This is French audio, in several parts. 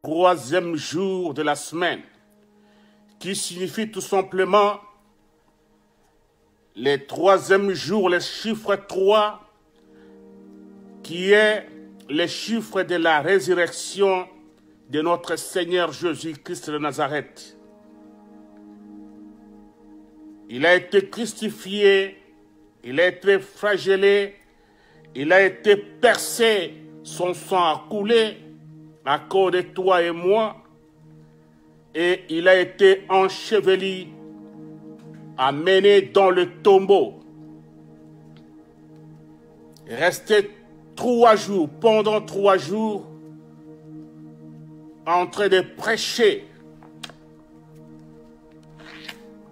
troisième jour de la semaine, qui signifie tout simplement les troisième jour, le chiffre 3, qui est le chiffre de la résurrection de notre Seigneur Jésus-Christ de Nazareth. Il a été crucifié, il a été flagellé, il a été percé, son sang a coulé à cause de toi et moi, et il a été enseveli, amené dans le tombeau. Resté 3 jours, pendant 3 jours, en train de prêcher,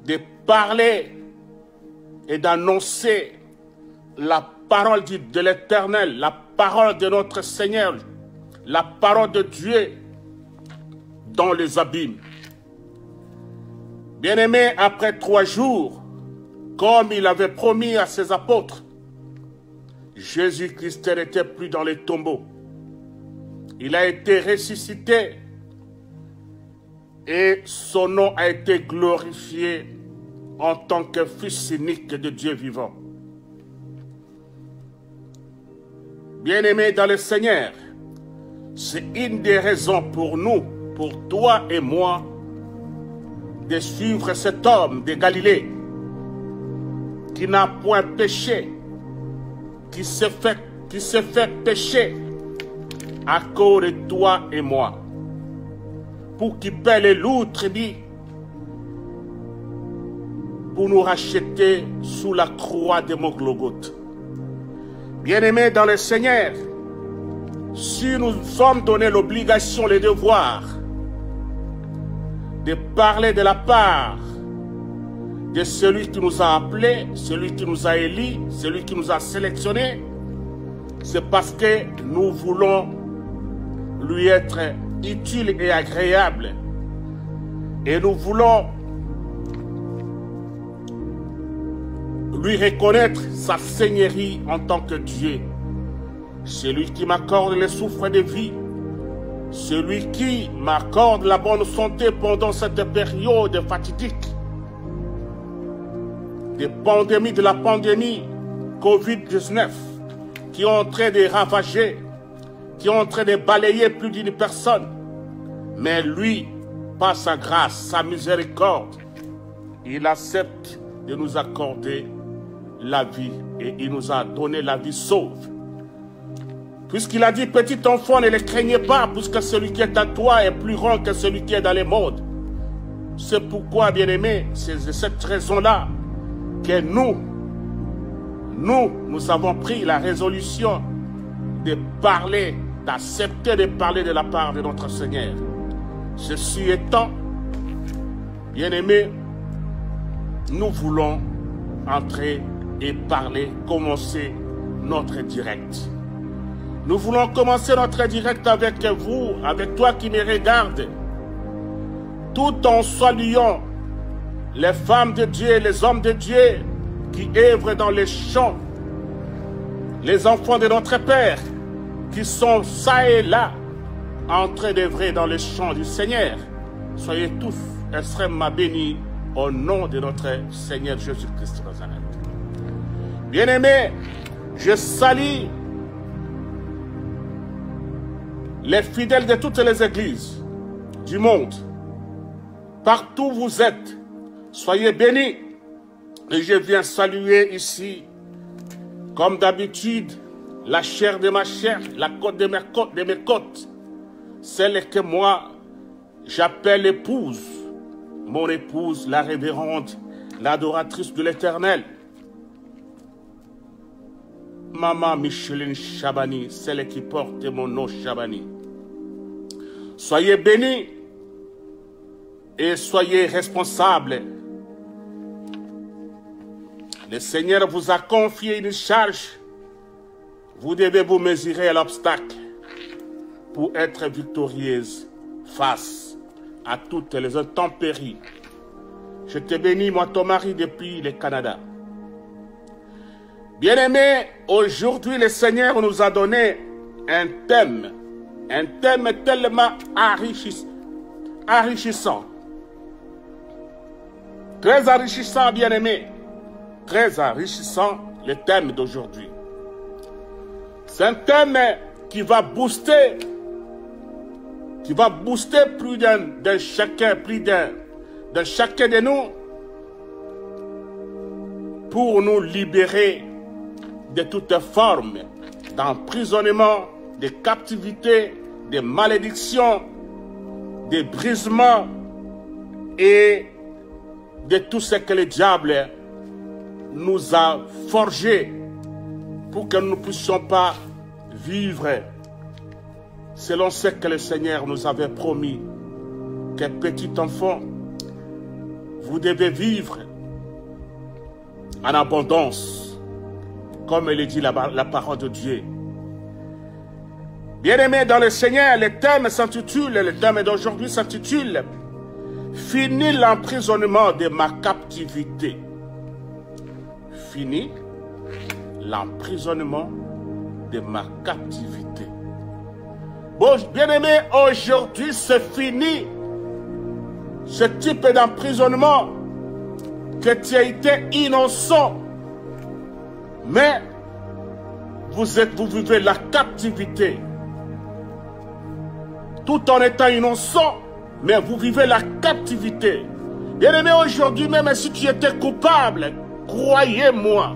de parler et d'annoncer la parole de l'Éternel, la parole de notre Seigneur, la parole de Dieu dans les abîmes. Bien-aimé, après 3 jours, comme il avait promis à ses apôtres, Jésus-Christ n'était plus dans les tombeaux. Il a été ressuscité et son nom a été glorifié en tant que Fils unique de Dieu vivant. Bien-aimés dans le Seigneur, c'est une des raisons pour nous, pour toi et moi, de suivre cet homme de Galilée qui n'a point péché, qui s'est fait pécher à cause de toi et moi, pour qu'il paie les loups tribus, pour nous racheter sous la croix de mon Golgothe. Bien-aimés dans le Seigneur, si nous sommes donnés l'obligation, le devoir de parler de la part de celui qui nous a appelés, celui qui nous a élus, celui qui nous a sélectionnés, c'est parce que nous voulons lui être utile et agréable. Et nous voulons lui reconnaître sa seigneurie en tant que Dieu. Celui qui m'accorde le souffle de vie, celui qui m'accorde la bonne santé pendant cette période fatidique de la pandémie Covid-19 qui est en train de ravager, qui est en train de balayer plus d'une personne. Mais lui, par sa grâce, sa miséricorde, il accepte de nous accorder la vie et il nous a donné la vie sauve. Puisqu'il a dit, petit enfant, ne le craignez pas, puisque celui qui est à toi est plus grand que celui qui est dans les mondes. C'est pourquoi, bien-aimés, c'est de cette raison-là que nous avons pris la résolution de parler, d'accepter de parler de la part de notre Seigneur. Ceci étant, bien-aimés, nous voulons entrer et parler, commencer notre direct. Nous voulons commencer notre direct avec vous, avec toi qui me regardes, tout en saluant les femmes de Dieu, les hommes de Dieu qui œuvrent dans les champs, les enfants de notre Père qui sont ça et là en train d'œuvrer dans les champs du Seigneur. Soyez tous extrêmement bénis au nom de notre Seigneur Jésus-Christ de Nazareth. Bien-aimés, je salue les fidèles de toutes les églises du monde. Partout où vous êtes, soyez bénis. Et je viens saluer ici, comme d'habitude, la chair de ma chair, la côte de mes côtes, celle que moi j'appelle épouse, mon épouse, la révérende, l'adoratrice de l'Éternel. Maman Micheline Chabani, celle qui porte mon nom Chabani. Soyez bénis et soyez responsables. Le Seigneur vous a confié une charge. Vous devez vous mesurer à l'obstacle pour être victorieuse face à toutes les intempéries. Je te bénis, moi, ton mari, depuis le Canada. Bien-aimés, aujourd'hui, le Seigneur nous a donné un thème Un thème tellement enrichissant. Très enrichissant, bien-aimé. Très enrichissant, le thème d'aujourd'hui. C'est un thème qui va booster plus d'un chacun, de chacun de nous, pour nous libérer de toutes formes d'emprisonnement, de captivité, de malédiction, de brisement et de tout ce que le diable nous a forgé pour que nous ne puissions pas vivre selon ce que le Seigneur nous avait promis, que petit enfant, vous devez vivre en abondance, comme le dit la parole de Dieu. Bien-aimés dans le Seigneur, le thème d'aujourd'hui s'intitule « Fini l'emprisonnement de ma captivité ». Fini l'emprisonnement de ma captivité. Bon, bien-aimés, aujourd'hui c'est fini ce type d'emprisonnement, que tu as été innocent, mais vous vivez la captivité. Tout en étant innocent, mais vous vivez la captivité. Bien-aimé, aujourd'hui, même si tu étais coupable, croyez-moi,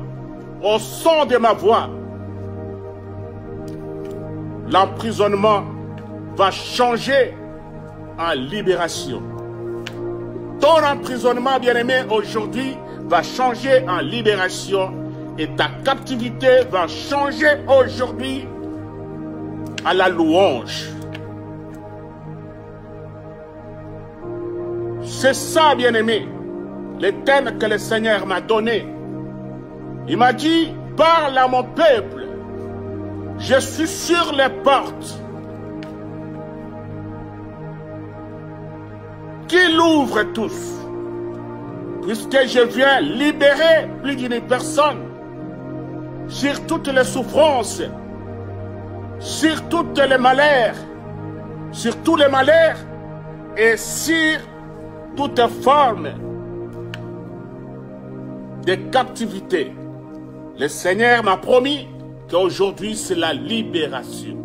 au son de ma voix, l'emprisonnement va changer en libération. Ton emprisonnement, bien-aimé, aujourd'hui, va changer en libération et ta captivité va changer aujourd'hui à la louange. C'est ça, bien-aimé, le thème que le Seigneur m'a donné. Il m'a dit, parle à mon peuple, je suis sur les portes. Qu'il ouvre tous, puisque je viens libérer plus d'une personne sur toutes les souffrances, sur toutes les malheurs, sur tous les malheurs et sur toute forme de captivité. Le Seigneur m'a promis qu'aujourd'hui c'est la libération.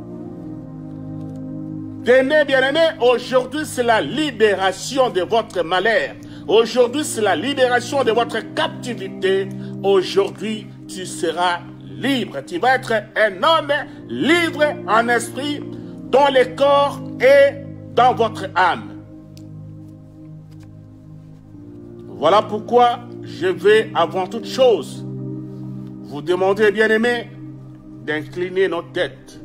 Tenez, bien-aimés, aujourd'hui c'est la libération de votre malheur. Aujourd'hui c'est la libération de votre captivité. Aujourd'hui tu seras libre. Tu vas être un homme libre en esprit, dans le corps et dans votre âme. Voilà pourquoi je vais avant toute chose vous demander, bien-aimés, d'incliner nos têtes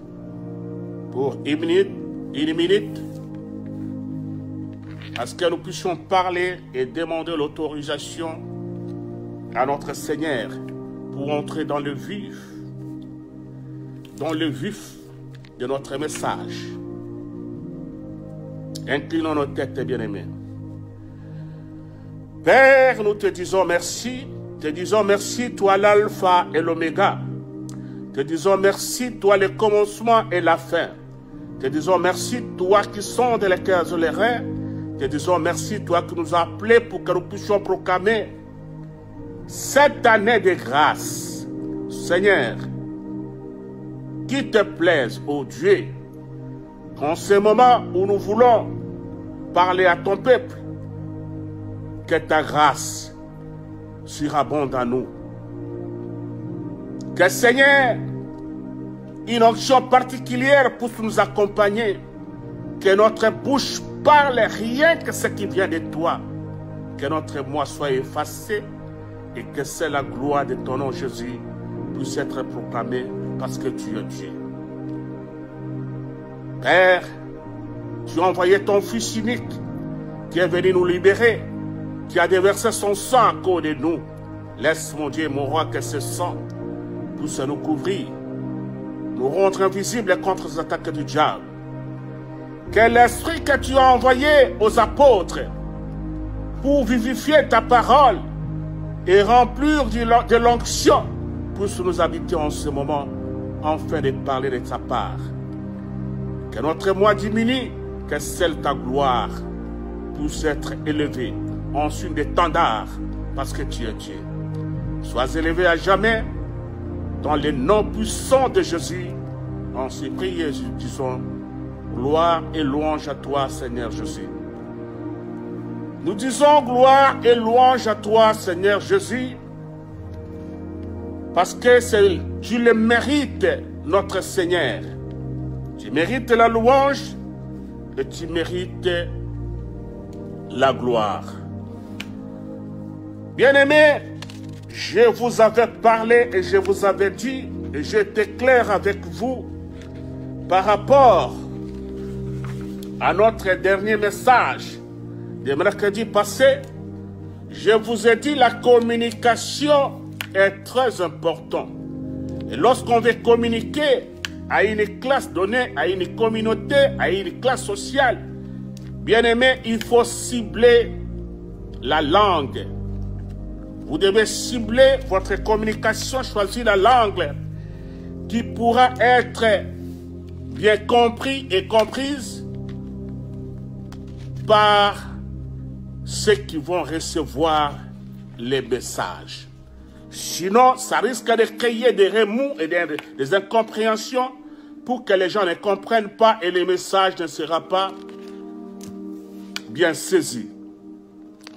pour une minute, à ce que nous puissions parler et demander l'autorisation à notre Seigneur pour entrer dans le vif de notre message. Inclinons nos têtes, bien-aimés. Père, nous te disons merci, toi l'alpha et l'oméga. Te disons merci, toi le commencement et la fin. Te disons merci, toi qui sondes les cœurs et les reins. Te disons merci, toi qui nous as appelés pour que nous puissions proclamer cette année de grâce. Seigneur, qu'il te plaise, ô Dieu, qu'en ce moment où nous voulons parler à ton peuple, que ta grâce surabonde en nous. Que Seigneur, une onction particulière pour nous accompagner, que notre bouche parle rien que ce qui vient de toi, que notre moi soit effacé et que c'est la gloire de ton nom Jésus puisse être proclamée parce que tu es Dieu. Père, tu as envoyé ton Fils unique qui est venu nous libérer, qui a déversé son sang à cause de nous. Laisse, mon Dieu, mon roi, que ce sang puisse nous couvrir, nous rendre invisibles contre les attaques du diable. Que l'esprit que tu as envoyé aux apôtres pour vivifier ta parole et remplir de l'onction puisse nous habiter en ce moment, afin de parler de ta part. Que notre moi diminue, que celle ta gloire puisse être élevée en signe d'étendard, parce que tu es Dieu. Sois élevé à jamais dans le nom puissant de Jésus. En ces prières, disons gloire et louange à toi, Seigneur Jésus. Nous disons gloire et louange à toi, Seigneur Jésus, parce que tu le mérites, notre Seigneur. Tu mérites la louange et tu mérites la gloire. Bien-aimés, je vous avais parlé et je vous avais dit, et j'étais clair avec vous par rapport à notre dernier message de mercredi passé. Je vous ai dit la communication est très importante. Et lorsqu'on veut communiquer à une classe donnée, à une communauté, à une classe sociale, bien aimé, il faut cibler la langue. Vous devez cibler votre communication, choisir la langue qui pourra être bien compris et comprise par ceux qui vont recevoir les messages. Sinon, ça risque de créer des remous et des incompréhensions pour que les gens ne comprennent pas et le message ne sera pas bien saisi.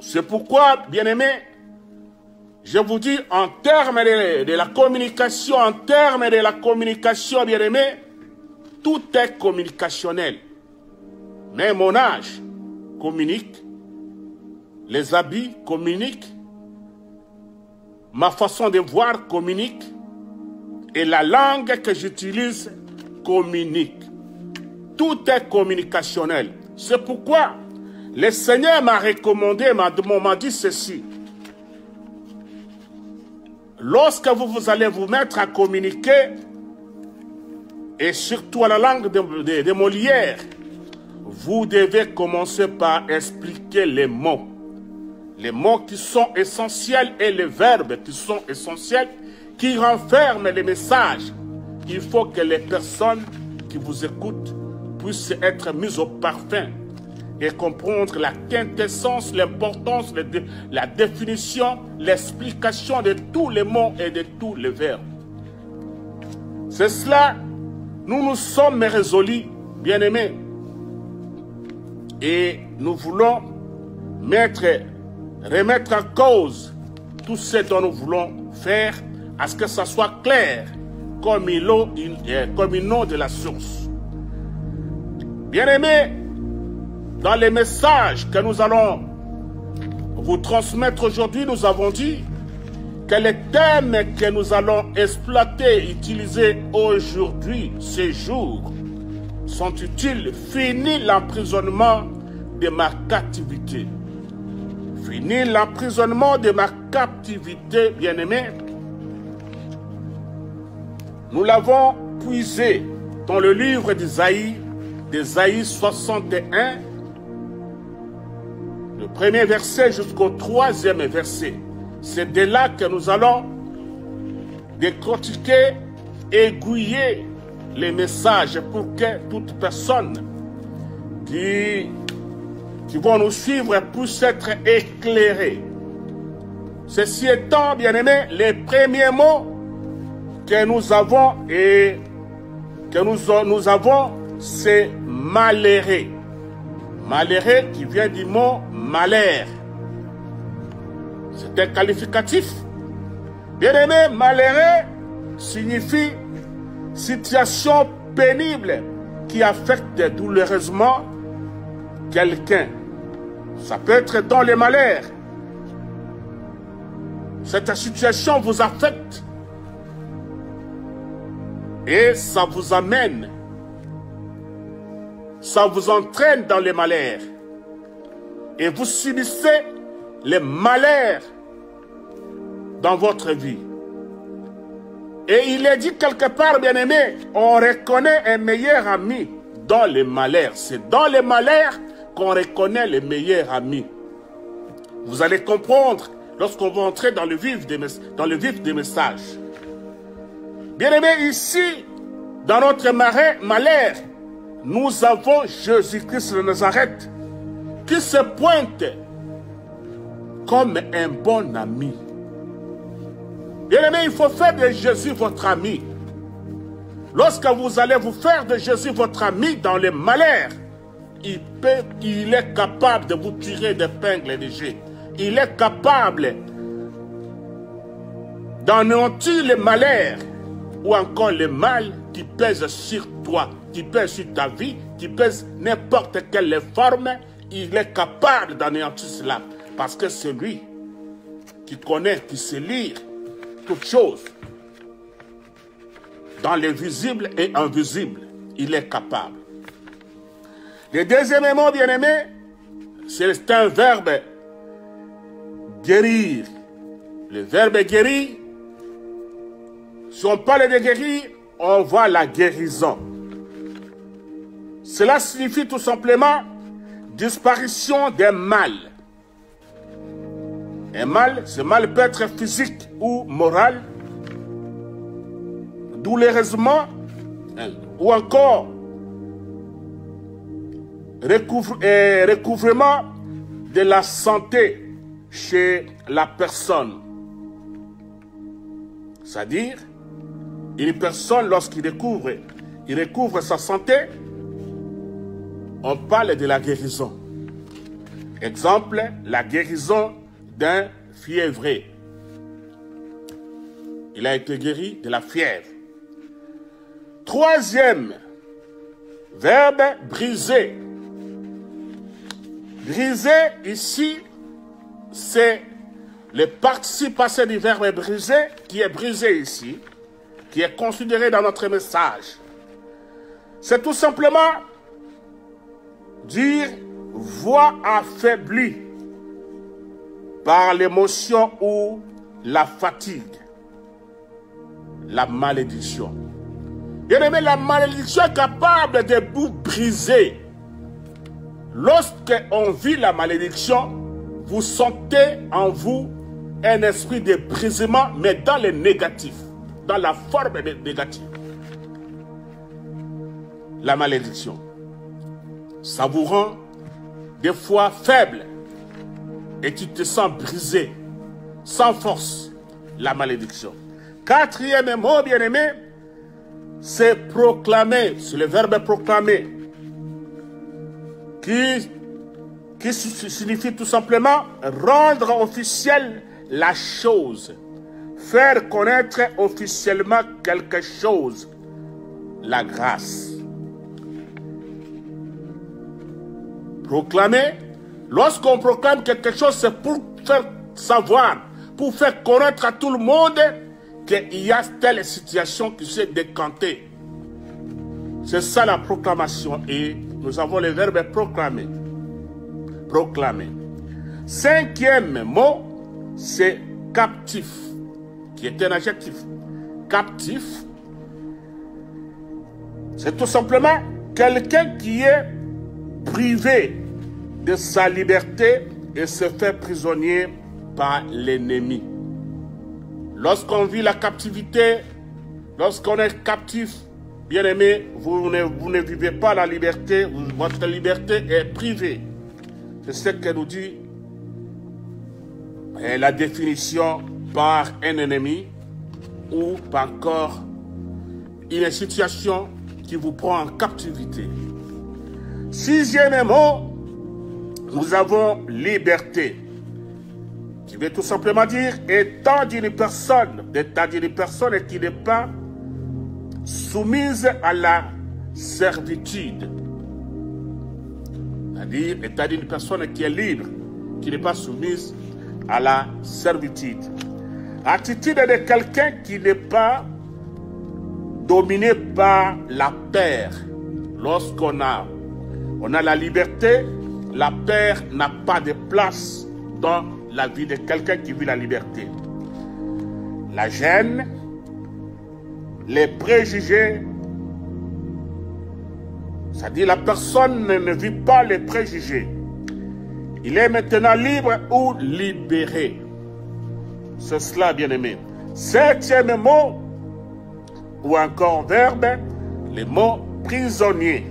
C'est pourquoi, bien-aimés, je vous dis en termes de la communication, bien-aimés, tout est communicationnel. Mais mon âge communique, les habits communiquent, ma façon de voir communique et la langue que j'utilise communique. Tout est communicationnel. C'est pourquoi le Seigneur m'a recommandé, m'a dit ceci. Lorsque vous allez vous mettre à communiquer, et surtout à la langue de Molière, vous devez commencer par expliquer les mots. Les mots qui sont essentiels et les verbes qui sont essentiels, qui renferment les messages. Il faut que les personnes qui vous écoutent puissent être mises au parfum et comprendre la quintessence, l'importance, la définition, l'explication de tous les mots et de tous les verbes. C'est cela, nous nous sommes résolus, bien-aimés, et nous voulons remettre en cause tout ce dont nous voulons faire, à ce que ça soit clair, comme une eau de la source. Bien-aimés, dans les messages que nous allons vous transmettre aujourd'hui, nous avons dit que les thèmes que nous allons exploiter, utiliser aujourd'hui, ces jours, sont utiles. Fini l'emprisonnement de ma captivité. Fini l'emprisonnement de ma captivité, bien-aimés. Nous l'avons puisé dans le livre d'Isaïe 61, le premier verset jusqu'au troisième verset. C'est de là que nous allons décortiquer, aiguiller les messages pour que toute personne qui vont nous suivre puisse être éclairée. Ceci étant, bien aimé, les premiers mots que nous avons c'est malheureux. Malheureux qui vient du mot malheur. C'est un qualificatif. Bien aimé, malheureux signifie situation pénible qui affecte douloureusement quelqu'un. Ça peut être dans les malheurs. Cette situation vous affecte et ça vous amène, ça vous entraîne dans les malheurs et vous subissez les malheurs dans votre vie. Et il est dit quelque part, bien aimé, on reconnaît un meilleur ami dans les malheurs. C'est dans les malheurs qu'on reconnaît les meilleurs amis. Vous allez comprendre lorsqu'on va entrer dans le vif des messages. Bien aimé, ici, dans notre malheur, nous avons Jésus-Christ de Nazareth qui se pointe comme un bon ami. Bien-aimé, il faut faire de Jésus votre ami. Lorsque vous allez vous faire de Jésus votre ami dans les malheurs, il est capable de vous tirer d'épingle et de jet. Il est capable d'anéantir les malheurs ou encore le mal qui pèse sur toi, qui pèse sur ta vie, qui pèse n'importe quelle forme. Il est capable d'anéantir cela parce que c'est lui qui connaît, qui sait lire toutes choses. Dans les visibles et invisibles, il est capable. Le deuxième mot, bien-aimé, c'est un verbe guérir. Le verbe guérir, si on parle de guérir, on voit la guérison. Cela signifie tout simplement disparition des mal. Un mal, ce mal peut être physique ou moral, douloureusement, ou encore recouvrement de la santé chez la personne. C'est-à-dire, une personne, lorsqu'il recouvre sa santé, on parle de la guérison. Exemple, la guérison d'un fiévreux. Il a été guéri de la fièvre. Troisième verbe, briser. Briser, ici, c'est le participe passé du verbe briser, qui est brisé ici, qui est considéré dans notre message. C'est tout simplement dire voix affaiblie par l'émotion ou la fatigue, la malédiction. Bien-aimé, la malédiction est capable de vous briser. Lorsqu'on vit la malédiction, vous sentez en vous un esprit de brisement, mais dans le négatif, dans la forme négative. La malédiction, ça vous rend des fois faible et tu te sens brisé, sans force, la malédiction. Quatrième mot, bien-aimé, c'est proclamer, c'est le verbe proclamer, qui signifie tout simplement rendre officielle la chose, faire connaître officiellement quelque chose, la grâce. Proclamer, lorsqu'on proclame quelque chose, c'est pour faire savoir, pour faire connaître à tout le monde qu'il y a telle situation qui s'est décantée. C'est ça la proclamation et nous avons le verbe proclamer. Proclamer. Cinquième mot, c'est captif, qui est un adjectif. Captif, c'est tout simplement quelqu'un qui est privé de sa liberté et se fait prisonnier par l'ennemi. Lorsqu'on vit la captivité, lorsqu'on est captif, bien-aimé, vous ne vivez pas la liberté, votre liberté est privée. C'est ce que nous dit la définition par un ennemi ou par encore une situation qui vous prend en captivité. Sixième mot, nous avons liberté, qui veut tout simplement dire étant d'une personne qui n'est pas soumise à la servitude. C'est-à-dire étant d'une personne qui est libre, qui n'est pas soumise à la servitude. Attitude de quelqu'un qui n'est pas dominé par la peur. Lorsqu'on a la liberté, la peur n'a pas de place dans la vie de quelqu'un qui vit la liberté. La gêne, les préjugés, c'est-à-dire la personne ne vit pas les préjugés. Il est maintenant libre ou libéré. C'est cela, bien-aimé. Septième mot, ou encore verbe, le mot prisonnier.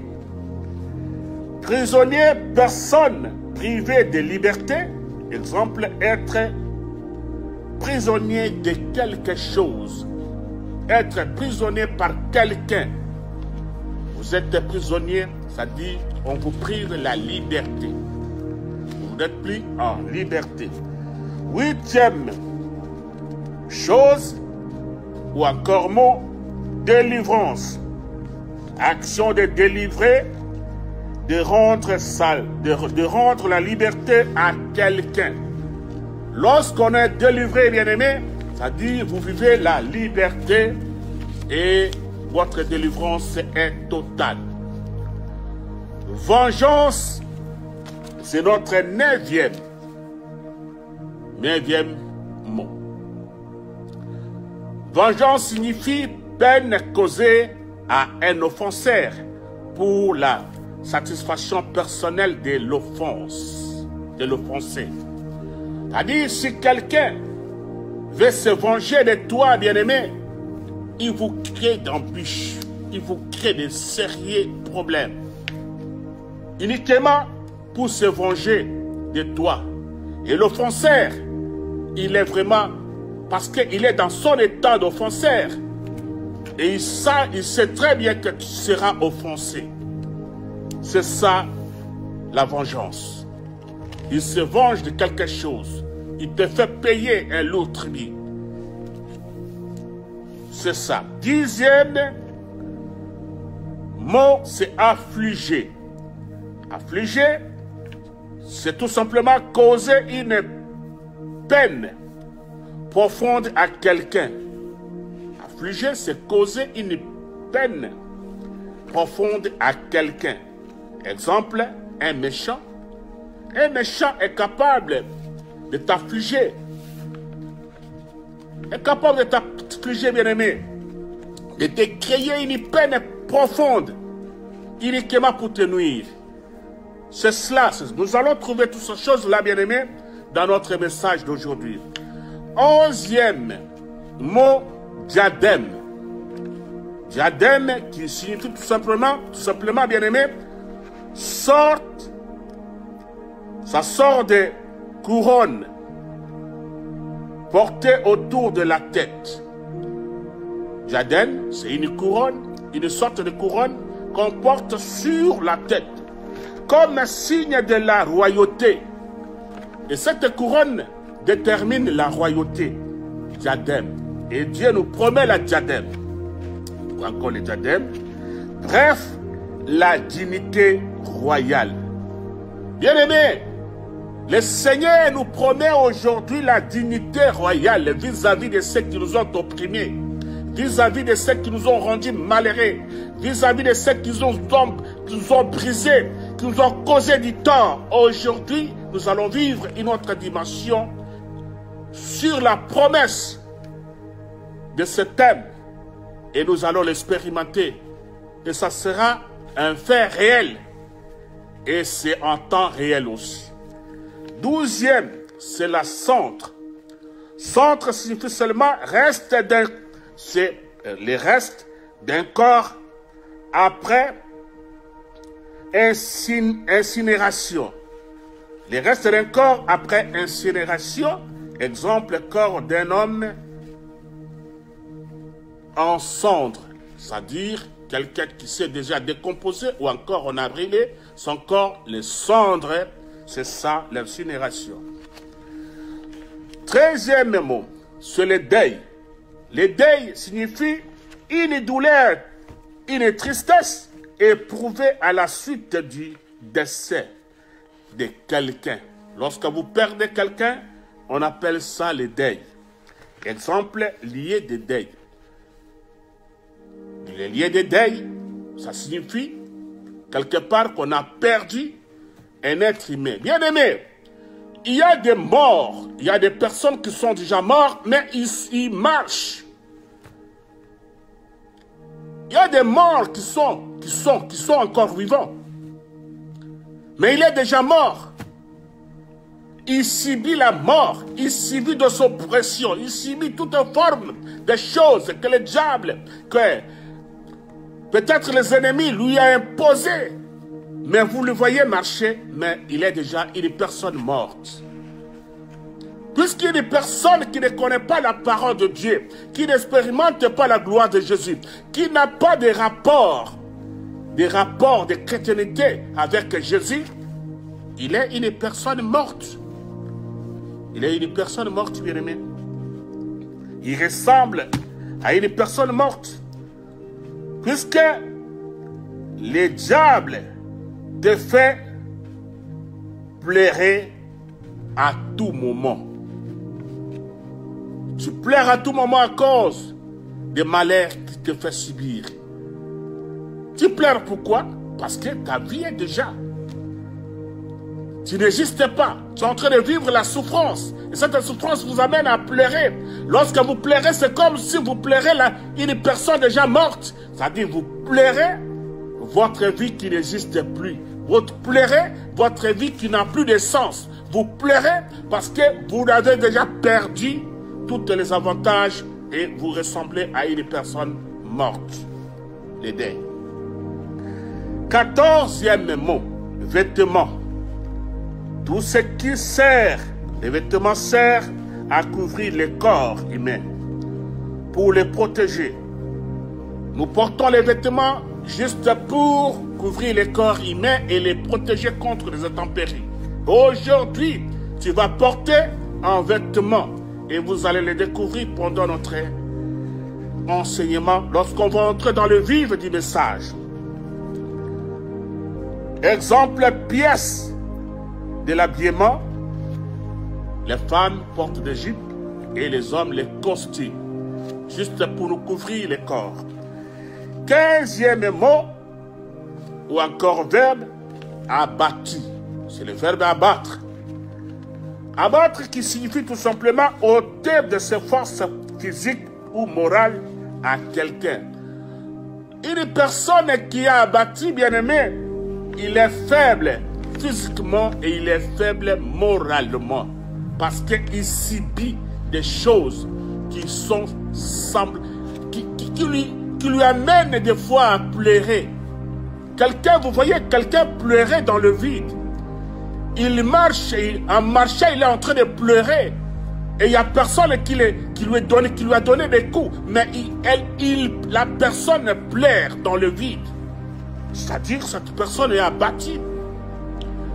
Prisonnier, personne privée de liberté. Exemple, être prisonnier de quelque chose. Être prisonnier par quelqu'un. Vous êtes prisonnier, ça dit on vous prive la liberté. Vous n'êtes plus en liberté. Huitième chose, ou encore mot, délivrance. Action de délivrer, de rendre la liberté à quelqu'un. Lorsqu'on est délivré, bien-aimé, ça dit vous vivez la liberté et votre délivrance est totale. Vengeance, c'est notre neuvième mot. Vengeance signifie peine causée à un offenseur pour la satisfaction personnelle de l'offense, de l'offensé. C'est-à-dire, si quelqu'un veut se venger de toi, bien-aimé, il vous crée d'embûches, il vous crée de sérieux problèmes. Uniquement pour se venger de toi. Et l'offenseur, il est vraiment, parce qu'il est dans son état d'offenseur, et il sait très bien que tu seras offensé. C'est ça, la vengeance. Il se venge de quelque chose. Il te fait payer un lourd tribut. C'est ça. Dixième mot, c'est affliger. Affliger, c'est tout simplement causer une peine profonde à quelqu'un. Affliger, c'est causer une peine profonde à quelqu'un. Exemple, un méchant. Un méchant est capable de t'affliger. Est capable de t'affliger, bien-aimé. De te créer une peine profonde. Uniquement pour te nuire. C'est cela. Nous allons trouver toutes ces choses-là, bien-aimé, dans notre message d'aujourd'hui. Onzième mot, diadème. Diadème qui signifie tout simplement, bien-aimé, ça sort de couronne portée autour de la tête. Diadème, c'est une couronne, une sorte de couronne qu'on porte sur la tête, comme un signe de la royauté. Et cette couronne détermine la royauté. Diadème. Et Dieu nous promet la diadème. Encore les diadèmes. Bref, la dignité royale. Bien-aimés, le Seigneur nous promet aujourd'hui la dignité royale vis-à-vis de ceux qui nous ont opprimés, vis-à-vis de ceux qui nous ont rendus malheureux, vis-à-vis de ceux qui nous ont brisés, qui nous ont causé du tort. Aujourd'hui, nous allons vivre une autre dimension sur la promesse de ce thème et nous allons l'expérimenter. Et ça sera un fait réel et c'est en temps réel aussi. 12e, c'est la centre. Centre signifie seulement les restes d'un corps après incinération. Les restes d'un corps après incinération, exemple, corps d'un homme en cendres, c'est-à-dire quelqu'un qui s'est déjà décomposé ou encore on a brûlé son corps, les cendres, c'est ça l'incinération. 13e mot, c'est le deuil. Le deuil signifie une douleur, une tristesse éprouvée à la suite du décès de quelqu'un. Lorsque vous perdez quelqu'un, on appelle ça le deuil. Exemple, lié de deuil. Le lié de deuil, ça signifie quelque part qu'on a perdu un être humain. Bien aimé, il y a des morts, il y a des personnes qui sont déjà mortes, mais ils marchent. Il y a des morts qui sont encore vivants. Mais il est déjà mort. Il subit la mort, il subit de son oppression, il subit toute forme de choses que le diable, que peut-être les ennemis lui a imposées. Mais vous le voyez marcher, mais il est déjà une personne morte. Puisqu'il y a une personne qui ne connaît pas la parole de Dieu, qui n'expérimente pas la gloire de Jésus, qui n'a pas de rapports de chrétienté avec Jésus, il est une personne morte. Il est une personne morte, bien-aimé. Il ressemble à une personne morte. Puisque le diable te fait pleurer à tout moment. Tu pleures à tout moment à cause des malheurs qu'il te fait subir. Tu pleures pourquoi? Parce que ta vie est déjà. Tu n'existes pas. Tu es en train de vivre la souffrance. Et cette souffrance vous amène à pleurer. Lorsque vous pleurez, c'est comme si vous pleurez une personne déjà morte. C'est-à-dire vous pleurez votre vie qui n'existe plus. Vous pleurez votre vie qui n'a plus de sens. Vous pleurez parce que vous avez déjà perdu tous les avantages et vous ressemblez à une personne morte. Les deuils. 14e mot, vêtements. Tout ce qui sert, les vêtements servent à couvrir le corps humain pour les protéger. Nous portons les vêtements juste pour couvrir le corps humain et les protéger contre les intempéries. Aujourd'hui, tu vas porter un vêtement et vous allez le découvrir pendant notre enseignement lorsqu'on va entrer dans le vif du message. Exemple, pièce de l'habillement. Les femmes portent des jupes et les hommes les costumes, juste pour nous couvrir le corps. 15e mot, ou encore verbe, abattu. C'est le verbe abattre. Abattre qui signifie tout simplement ôter de ses forces physiques ou morales à quelqu'un. Une personne qui est abattue, bien-aimé, il est faible physiquement et il est faible moralement. Parce qu'il subit des choses qui lui amènent des fois à pleurer. Quelqu'un, vous voyez, quelqu'un pleurer dans le vide. Il marche, et en marchant, il est en train de pleurer. Et il n'y a personne qui lui a donné des coups. Mais la personne pleure dans le vide. C'est-à-dire que cette personne est abattue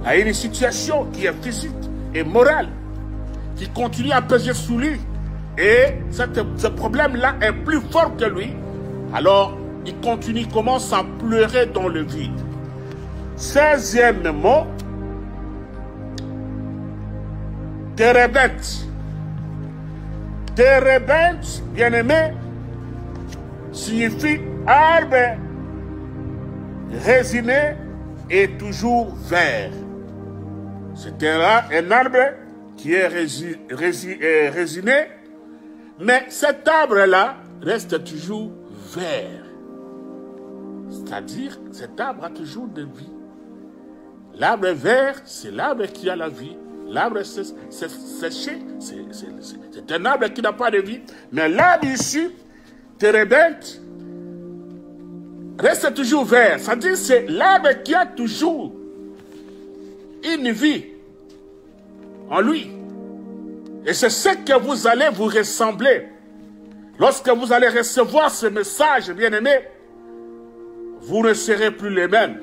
à une situation qui est physique et morale, qui continue à peser sous lui. Et ce problème-là est plus fort que lui. Alors, il continue, commence à pleurer dans le vide. 16e mot, térébinthe. Térébinthe, bien-aimé, signifie arbre résiné et toujours vert. C'est un arbre qui est résiné, mais cet arbre-là reste toujours vert. C'est-à-dire, cet arbre a toujours de vie. L'arbre vert, c'est l'arbre qui a la vie. L'arbre séché, c'est un arbre qui n'a pas de vie. Mais l'arbre ici, térébinthe, reste toujours vert. C'est-à-dire, c'est l'arbre qui a toujours une vie en lui. Et c'est ce que vous allez vous ressembler. Lorsque vous allez recevoir ce message, bien-aimé, vous ne serez plus les mêmes.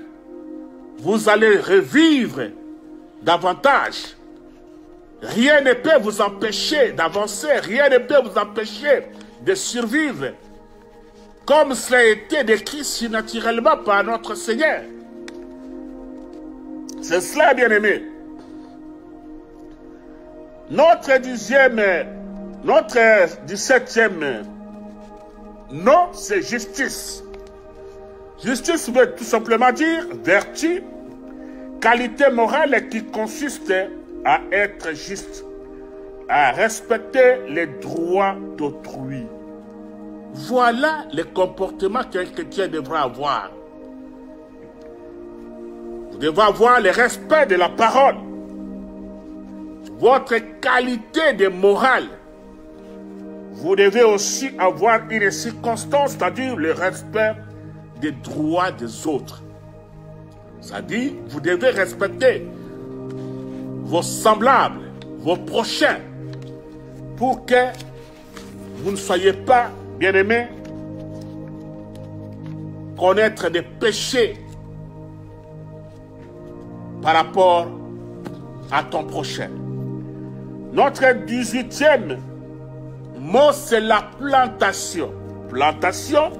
Vous allez revivre davantage. Rien ne peut vous empêcher d'avancer. Rien ne peut vous empêcher de survivre. Comme cela a été décrit si naturellement par notre Seigneur. C'est cela, bien-aimé. Notre 17e nom, c'est justice. Justice veut tout simplement dire vertu, qualité morale qui consiste à être juste, à respecter les droits d'autrui. Voilà le comportement qu'un chrétien devra avoir. Vous devez avoir le respect de la parole. Votre qualité de morale. Vous devez aussi avoir une circonstance, c'est-à-dire le respect des droits des autres. Ça dit, vous devez respecter vos semblables, vos prochains, pour que vous ne soyez pas, bien-aimés, connaître des péchés par rapport à ton prochain. Notre 18e mot, c'est la plantation. Plantation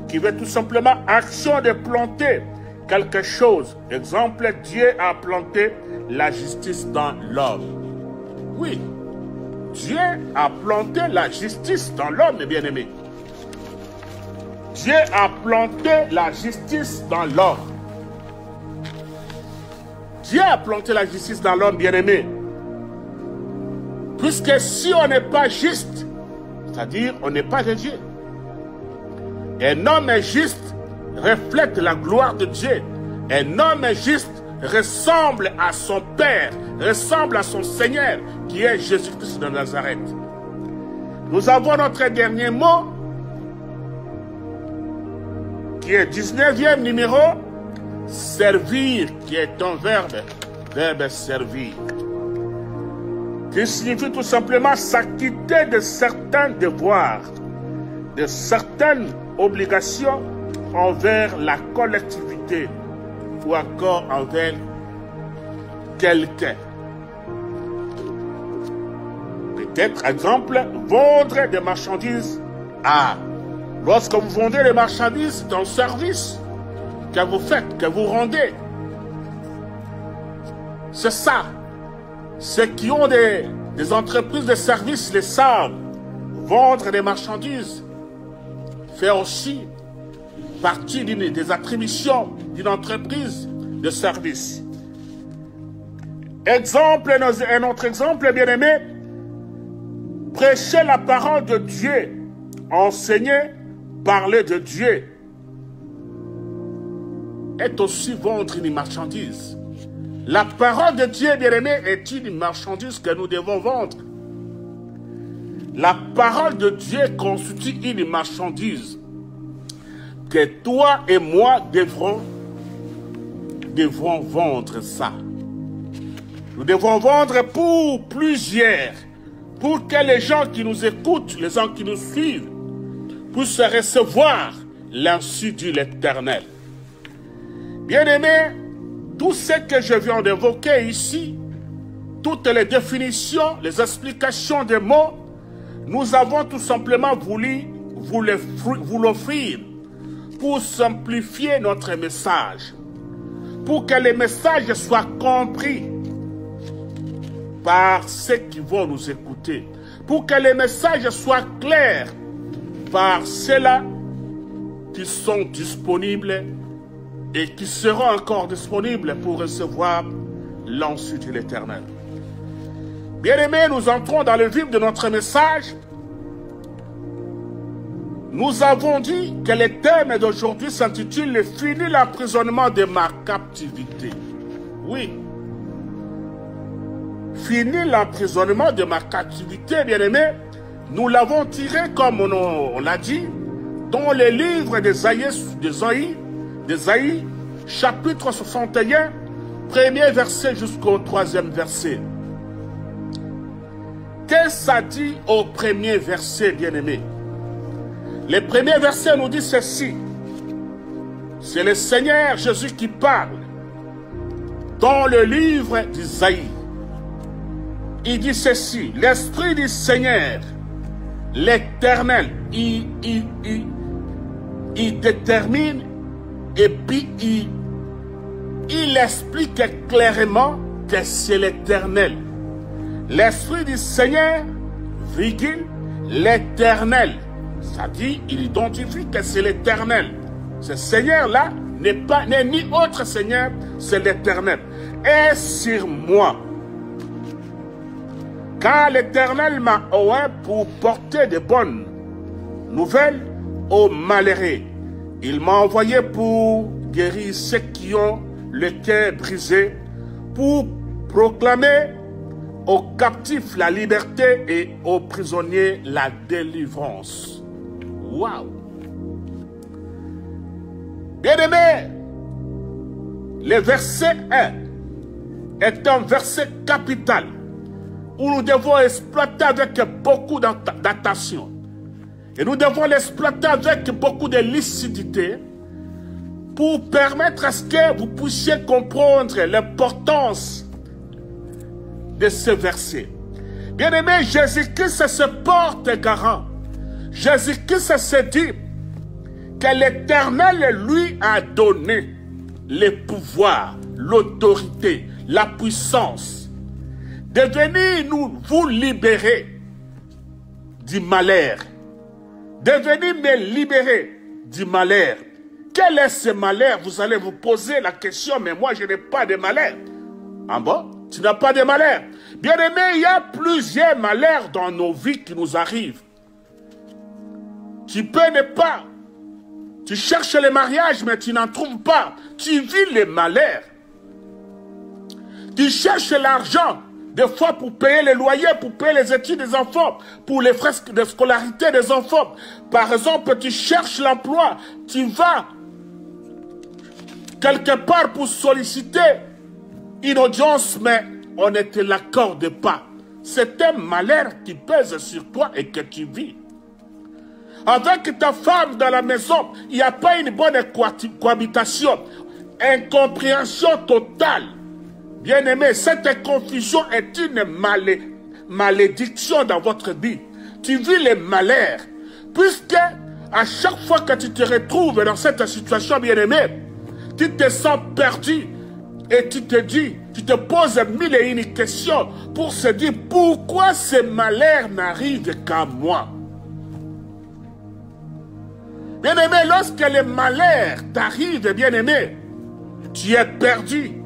qui veut tout simplement action de planter quelque chose. Exemple, Dieu a planté la justice dans l'homme. Oui, Dieu a planté la justice dans l'homme, bien-aimé. Dieu a planté la justice dans l'homme. Dieu a planté la justice dans l'homme, bien-aimé. Puisque si on n'est pas juste, c'est-à-dire on n'est pas de Dieu. Un homme juste reflète la gloire de Dieu. Un homme juste ressemble à son Père, ressemble à son Seigneur, qui est Jésus-Christ de Nazareth. Nous avons notre dernier mot, qui est 19e numéro, servir, qui est un verbe servir, qui signifie tout simplement s'acquitter de certains devoirs, de certaines obligations envers la collectivité ou encore envers quelqu'un. Peut-être, exemple, vendre des marchandises. Ah, lorsque vous vendez des marchandises, c'est un service que vous faites, que vous rendez. C'est ça. Ceux qui ont des entreprises de services le savent. Vendre des marchandises fait aussi partie des attributions d'une entreprise de service. Exemple, un autre exemple, bien-aimé, prêcher la parole de Dieu, enseigner, parler de Dieu, est aussi vendre une marchandise. La parole de Dieu, bien-aimé, est une marchandise que nous devons vendre. La parole de Dieu constitue une marchandise que toi et moi devrons vendre ça. Nous devons vendre pour plusieurs, pour que les gens qui nous écoutent, les gens qui nous suivent, puissent recevoir l'insu de l'Éternel. Bien-aimés, tout ce que je viens d'évoquer ici, toutes les définitions, les explications des mots, nous avons tout simplement voulu vous l'offrir pour simplifier notre message, pour que le message soit compris par ceux qui vont nous écouter, pour que le message soit clair par ceux-là qui sont disponibles et qui seront encore disponibles pour recevoir l'insu de l'Éternel. Bien-aimés, nous entrons dans le vif de notre message. Nous avons dit que le thème d'aujourd'hui s'intitule « Fini l'emprisonnement de ma captivité ». Oui. Fini l'emprisonnement de ma captivité, bien-aimés. Nous l'avons tiré, comme on l'a dit, dans le livre d'Ésaïe, chapitre 61, premier verset jusqu'au 3e verset. Qu'est-ce que ça dit au premier verset, bien-aimé? Le premier verset nous dit ceci. C'est le Seigneur Jésus qui parle dans le livre d'Isaïe. Il dit ceci. L'Esprit du Seigneur, l'Éternel, il détermine et puis il explique clairement que c'est l'Éternel. L'Esprit du Seigneur, virgule, l'Éternel. Ça dit, il identifie que c'est l'Éternel. Ce Seigneur-là n'est ni autre Seigneur, c'est l'Éternel. Et sur moi. Car l'Éternel m'a envoyé pour porter de bonnes nouvelles aux malheureux. Il m'a envoyé pour guérir ceux qui ont le cœur brisé, pour proclamer aux captifs la liberté et aux prisonniers la délivrance. Waouh! Bien-aimés, le verset 1 est un verset capital où nous devons exploiter avec beaucoup d'attention. Et nous devons l'exploiter avec beaucoup de lucidité pour permettre à ce que vous puissiez comprendre l'importance de ce verset. Bien-aimé, Jésus-Christ se porte garant. Jésus-Christ se dit que l'Éternel lui a donné le pouvoir, l'autorité, la puissance de venir vous libérer du malheur. De venir me libérer du malheur. Quel est ce malheur? Vous allez vous poser la question, mais moi je n'ai pas de malheur. Ah bon? Tu n'as pas de malheur? Bien-aimé, il y a plusieurs malheurs dans nos vies qui nous arrivent. Tu peux ne pas. Tu cherches le mariage, mais tu n'en trouves pas. Tu vis les malheurs. Tu cherches l'argent, des fois pour payer les loyers, pour payer les études des enfants, pour les frais de scolarité des enfants. Par exemple, tu cherches l'emploi, tu vas quelque part pour solliciter une audience, mais on ne te l'accorde pas. C'est un malheur qui pèse sur toi et que tu vis. Avec ta femme dans la maison, il n'y a pas une bonne cohabitation. Incompréhension totale. Bien-aimé, cette confusion est une malédiction dans votre vie. Tu vis les malheurs. Puisque à chaque fois que tu te retrouves dans cette situation, bien-aimé, tu te sens perdu. Et tu te dis, tu te poses mille et une questions pour se dire pourquoi ces malheurs n'arrivent qu'à moi. Bien-aimé, lorsque les malheurs t'arrivent, bien-aimé, tu es perdu.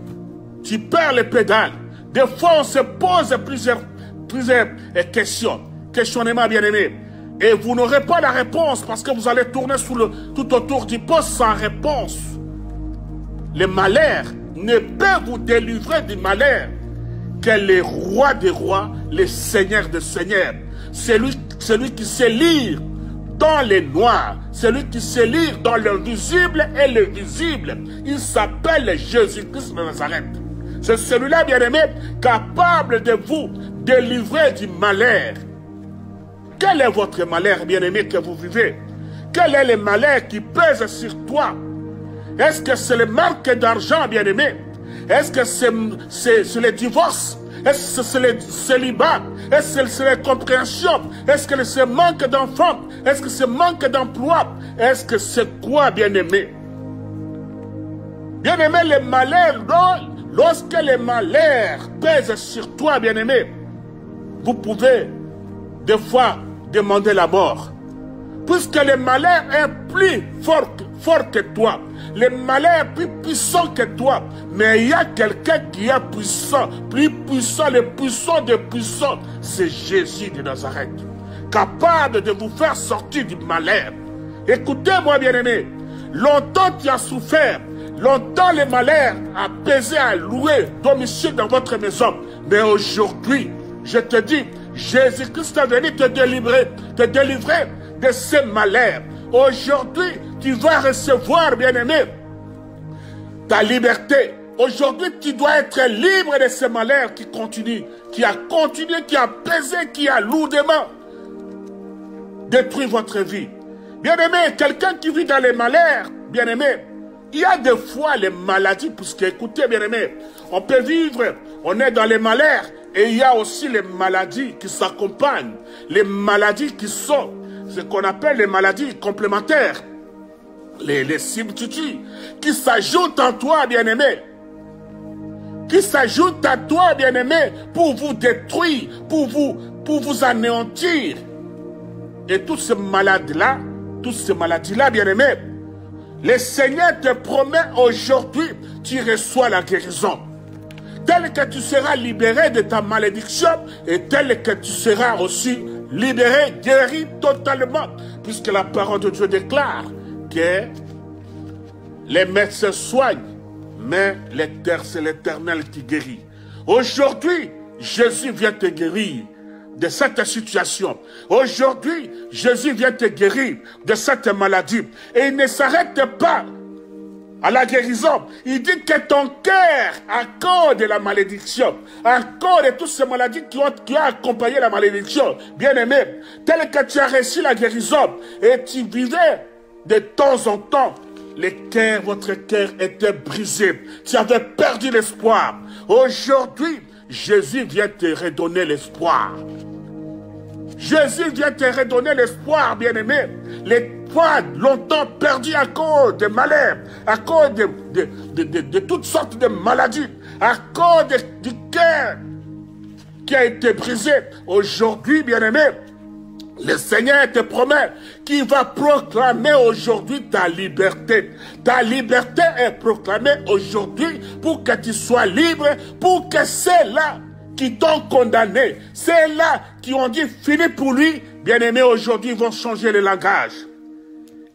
Tu perds les pédales. Des fois, on se pose plusieurs questions. Questionnement, bien-aimé. Et vous n'aurez pas la réponse parce que vous allez tourner tout autour du poste sans réponse. Le malheur ne peut vous délivrer du malheur que le roi des rois, le seigneur des seigneurs. Celui qui sait lire dans les noirs, celui qui sait lire dans l'invisible et le visible. Il s'appelle Jésus-Christ de Nazareth. C'est celui-là, bien-aimé, capable de vous délivrer du malheur. Quel est votre malheur, bien-aimé, que vous vivez? Quel est le malheur qui pèse sur toi? Est-ce que c'est le manque d'argent, bien-aimé? Est-ce que c'est le divorce? Est-ce que c'est le célibat? Est-ce que c'est la compréhension? Est-ce que c'est le manque d'enfants? Est-ce que c'est le manque d'emploi? Est-ce que c'est quoi, bien-aimé? Bien-aimé, le malheur, lorsque le malheur pèse sur toi, bien-aimé, vous pouvez des fois demander la mort. Puisque le malheur est plus fort que toi. Le malheur est plus puissant que toi. Mais il y a quelqu'un qui est puissant. Plus puissant, le puissant des puissants. C'est Jésus de Nazareth. Capable de vous faire sortir du malheur. Écoutez-moi, bien-aimé. Longtemps tu as souffert. Longtemps le malheur a pesé à louer domicile dans votre maison. Mais aujourd'hui, je te dis, Jésus-Christ est venu te délivrer de ces malheurs. Aujourd'hui, tu vas recevoir, bien-aimé, ta liberté. Aujourd'hui, tu dois être libre de ces malheurs qui continuent, qui a continué, qui a pesé, qui a lourdement détruit votre vie. Bien-aimé, quelqu'un qui vit dans les malheurs, bien-aimé, il y a des fois les maladies, puisque écoutez, bien-aimé, on peut vivre, on est dans les malheurs, et il y a aussi les maladies qui s'accompagnent, les maladies qui sont ce qu'on appelle les maladies complémentaires, les substituts, qui s'ajoutent en toi, bien-aimé, qui s'ajoutent à toi, bien-aimé, pour vous détruire, pour vous anéantir. Et toutes ces maladies-là, bien-aimé, le Seigneur te promet aujourd'hui, tu reçois la guérison. Tel que tu seras libéré de ta malédiction et tel que tu seras aussi libéré, guéri totalement. Puisque la parole de Dieu déclare que les médecins soignent, mais c'est l'Éternel qui guérit. Aujourd'hui, Jésus vient te guérir de cette situation. Aujourd'hui, Jésus vient te guérir de cette maladie. Et il ne s'arrête pas à la guérison. Il dit que ton cœur accorde la malédiction, accorde toutes ces maladies qui ont accompagné la malédiction. Bien-aimé, tel que tu as reçu la guérison et tu vivais de temps en temps, votre cœur était brisé. Tu avais perdu l'espoir. Aujourd'hui, Jésus vient te redonner l'espoir. Jésus vient te redonner l'espoir, bien-aimé. L'espoir longtemps perdu à cause de malheurs, à cause de toutes sortes de maladies, à cause du cœur qui a été brisé. Aujourd'hui, bien-aimé, le Seigneur te promet qu'il va proclamer aujourd'hui ta liberté. Ta liberté est proclamée aujourd'hui pour que tu sois libre, pour que ceux-là qui t'ont condamné, ceux-là qui ont dit fini pour lui, bien-aimés, aujourd'hui ils vont changer le langage.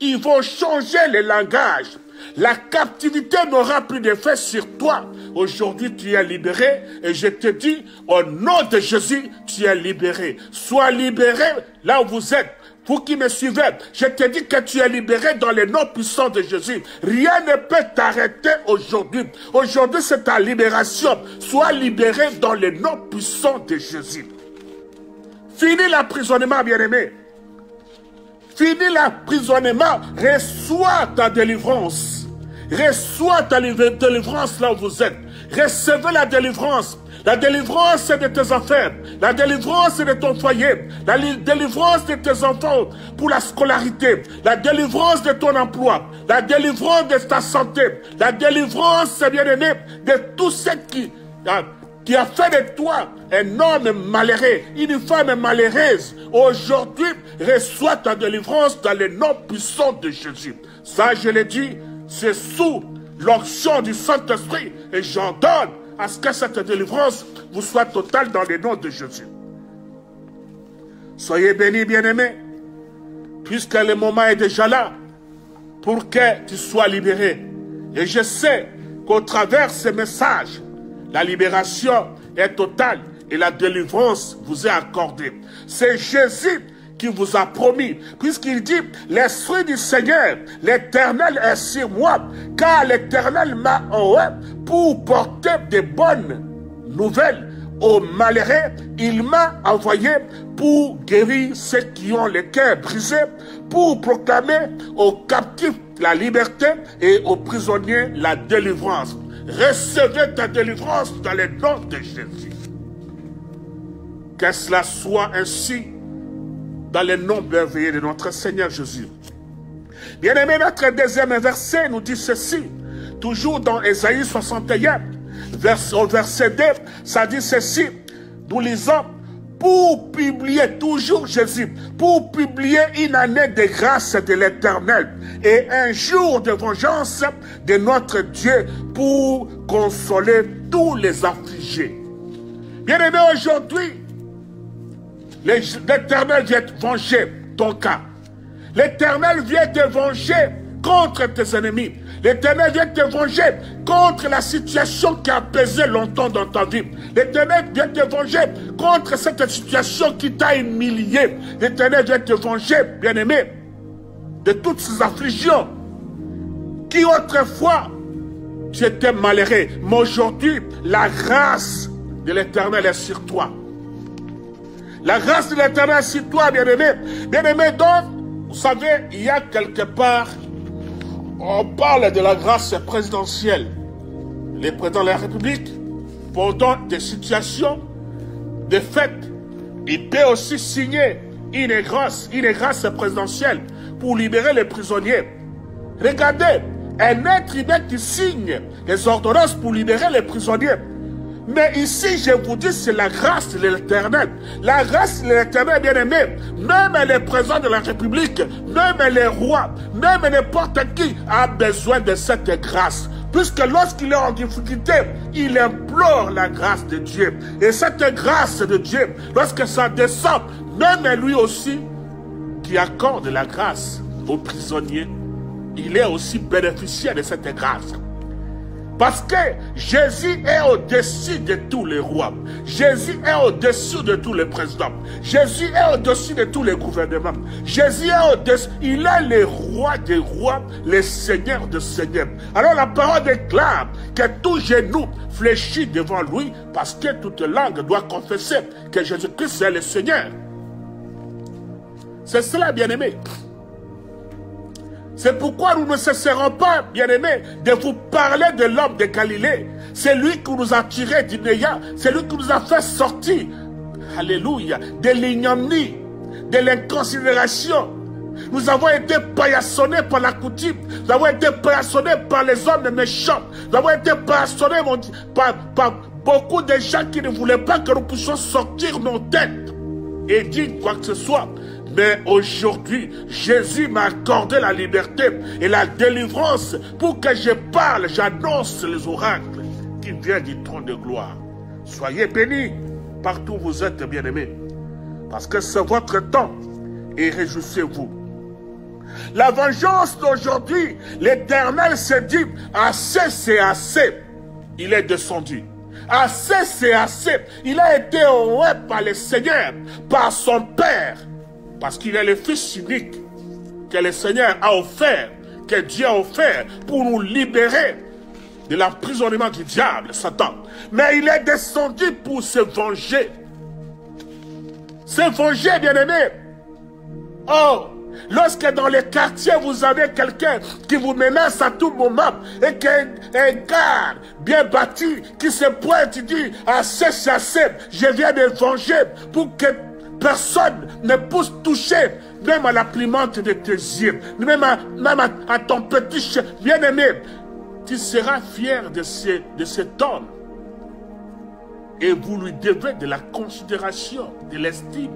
Ils vont changer le langage. La captivité n'aura plus d'effet sur toi. Aujourd'hui, tu es libéré et je te dis, au nom de Jésus, tu es libéré. Sois libéré là où vous êtes. Vous qui me suivez, je te dis que tu es libéré dans le nom puissant de Jésus. Rien ne peut t'arrêter aujourd'hui. Aujourd'hui, c'est ta libération. Sois libéré dans le nom puissant de Jésus. Fini l'emprisonnement, bien-aimé. Fini l'emprisonnement, reçois ta délivrance. Reçois ta délivrance là où vous êtes. Recevez la délivrance. La délivrance de tes affaires. La délivrance de ton foyer. La délivrance de tes enfants pour la scolarité. La délivrance de ton emploi. La délivrance de ta santé. La délivrance, bien-aimé, de tout ce qui a fait de toi un homme malheureux, une femme malheureuse. Aujourd'hui, reçois ta délivrance dans le nom puissant de Jésus. Ça, je l'ai dit, c'est sous l'onction du Saint-Esprit et j'ordonne à ce que cette délivrance vous soit totale dans le nom de Jésus. Soyez bénis, bien-aimés, puisque le moment est déjà là pour que tu sois libéré. Et je sais qu'au travers de ce message, la libération est totale et la délivrance vous est accordée. C'est Jésus qui vous a promis, puisqu'il dit, l'Esprit du Seigneur, l'Éternel est sur moi, car l'Éternel m'a envoyé pour porter de bonnes nouvelles aux malheureux. Il m'a envoyé pour guérir ceux qui ont le cœur brisé, pour proclamer aux captifs la liberté et aux prisonniers la délivrance. Recevez ta délivrance dans le nom de Jésus. Que cela soit ainsi dans le nom merveilleux de notre Seigneur Jésus. Bien-aimé, notre deuxième verset nous dit ceci, toujours dans Ésaïe 61, au verset 2, ça dit ceci, nous lisons, pour publier, toujours Jésus, pour publier une année de grâce de l'Éternel et un jour de vengeance de notre Dieu pour consoler tous les affligés. Bien-aimé, aujourd'hui, l'Éternel vient te venger ton cas. L'Éternel vient te venger contre tes ennemis. L'Éternel vient te venger contre la situation qui a pesé longtemps dans ta vie. L'Éternel vient te venger contre cette situation qui t'a humilié. L'Éternel vient te venger, bien-aimé, de toutes ces afflictions qui autrefois tu étais malheureux. Mais aujourd'hui, la grâce de l'Éternel est sur toi. La grâce de l'Éternel est sur toi, bien-aimé. Bien-aimé, donc, vous savez, il y a quelque part, on parle de la grâce présidentielle. Les présidents de la République, pendant des situations, des fêtes, il peut aussi signer une grâce présidentielle pour libérer les prisonniers. Regardez, un être humain qui signe les ordonnances pour libérer les prisonniers. Mais ici, je vous dis, c'est la grâce de l'Éternel. La grâce de l'Éternel, bien-aimé, même les présidents de la République, même les rois, même n'importe qui a besoin de cette grâce. Puisque lorsqu'il est en difficulté, il implore la grâce de Dieu. Et cette grâce de Dieu, lorsque ça descend, même lui aussi, qui accorde la grâce aux prisonniers, il est aussi bénéficiaire de cette grâce. Parce que Jésus est au-dessus de tous les rois. Jésus est au-dessus de tous les présidents. Jésus est au-dessus de tous les gouvernements. Jésus est au-dessus. Il est le roi des rois, le seigneur des seigneurs. Alors la parole déclare que tout genou fléchit devant lui parce que toute langue doit confesser que Jésus-Christ est le Seigneur. C'est cela, bien-aimés. C'est pourquoi nous ne cesserons pas, bien-aimés, de vous parler de l'homme de Galilée. C'est lui qui nous a tirés d'Inéa. C'est lui qui nous a fait sortir, alléluia, de l'ignominie, de l'inconsidération. Nous avons été paillassonnés par la coutume. Nous avons été paillassonnés par les hommes méchants. Nous avons été paillassonnés par beaucoup de gens qui ne voulaient pas que nous puissions sortir nos têtes et dire quoi que ce soit. Mais aujourd'hui, Jésus m'a accordé la liberté et la délivrance pour que je parle, j'annonce les oracles qui viennent du trône de gloire. Soyez bénis partout où vous êtes, bien-aimés, parce que c'est votre temps et réjouissez-vous. La vengeance d'aujourd'hui, l'Éternel se dit, assez c'est assez. Il est descendu. Assez c'est assez. Il a été honré par le Seigneur, par son Père. Parce qu'il est le Fils unique que le Seigneur a offert, que Dieu a offert pour nous libérer de l'emprisonnement du diable, Satan. Mais il est descendu pour se venger. Se venger, bien-aimé. Oh, lorsque dans les quartiers, vous avez quelqu'un qui vous menace à tout moment et qu'un gars bien bâti qui se pointe et dit « assez, je viens de venger pour que personne ne puisse toucher même à la plumante de tes yeux, même à ton petit chien. Bien-aimé, tu seras fier de cet homme. Et vous lui devez de la considération, de l'estime,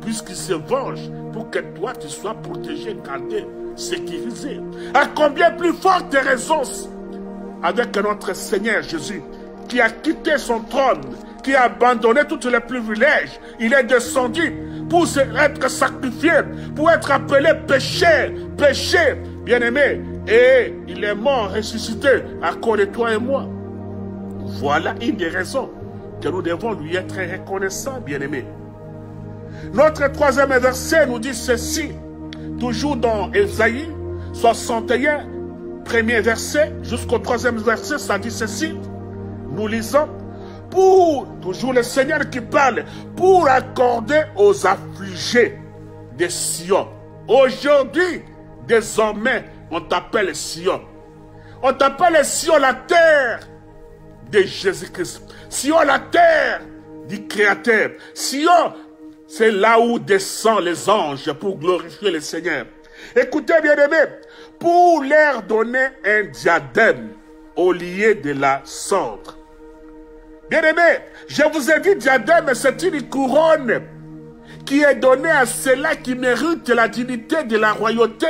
puisqu'il se venge pour que toi tu sois protégé, gardé, sécurisé. À combien plus forte raison avec notre Seigneur Jésus, qui a quitté son trône, qui a abandonné tous les privilèges, il est descendu pour être sacrifié, pour être appelé péché, bien-aimé, et il est mort, ressuscité à cause de toi et moi. Voilà une des raisons que nous devons lui être reconnaissants, bien-aimé. Notre troisième verset nous dit ceci, toujours dans Ésaïe 61, premier verset, jusqu'au troisième verset, ça dit ceci. Nous lisons, pour, toujours le Seigneur qui parle, pour accorder aux affligés de Sion. Aujourd'hui, désormais, on t'appelle Sion. On t'appelle Sion, la terre de Jésus-Christ. Sion, la terre du Créateur. Sion, c'est là où descendent les anges pour glorifier le Seigneur. Écoutez, bien-aimés, pour leur donner un diadème au lieu de la cendre. Bien-aimés, je vous ai dit diadème, c'est une couronne qui est donnée à ceux-là qui méritent la dignité de la royauté.